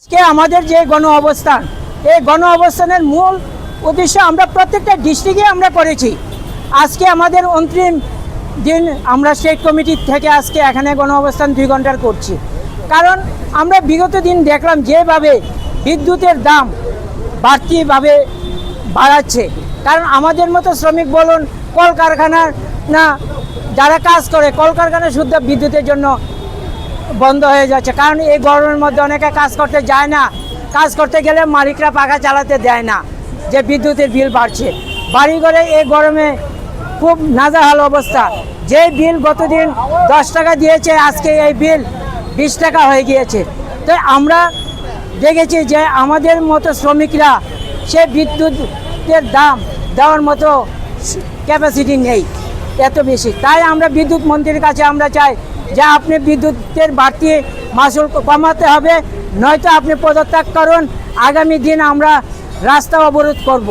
আজকে আমাদের যে গণ অবস্থান, এই গণ অবস্থানের মূল উদ্দেশ্য আমরা প্রত্যেকটা ডিস্ট্রিক্টে আমরা করেছি। আজকে আমাদের অন্তিম দিন, আমরা স্টেট কমিটি থেকে আজকে এখানে গণ অবস্থান 2 ঘন্টার করছি। কারণ আমরা বিগত দিন দেখলাম যেভাবে বিদ্যুতের দাম বাড়তিভাবে বাড়াচ্ছে। কারণ আমাদের মতো শ্রমিক বলুন, কলকারখানার না যারা কাজ করে, কলকারখানা শুদ্ধ বিদ্যুতের জন্য বন্ধ হয়ে যাচ্ছে। কারণ এই গরমের মধ্যে অনেকে কাজ করতে যায় না, কাজ করতে গেলে মালিকরা পাখা চালাতে দেয় না, যে বিদ্যুতের বিল বাড়ছে। বাড়ি ঘরে এই গরমে খুব নাজেহাল অবস্থা। যে বিল গতদিন 10 টাকা দিয়েছে, আজকে এই বিল 20 টাকা হয়ে গিয়েছে। তো আমরা দেখেছি যে আমাদের মতো শ্রমিকরা সে বিদ্যুতের দাম দেওয়ার মতো ক্যাপাসিটি নেই এত বেশি। তাই আমরা বিদ্যুৎ মন্ত্রীর কাছে আমরা চাই যে আপনি বিদ্যুতের বাড়তি মাসুল কমাতে হবে, নয়তো আপনি পদত্যাগ করুন। আগামী দিন আমরা রাস্তা অবরোধ করব।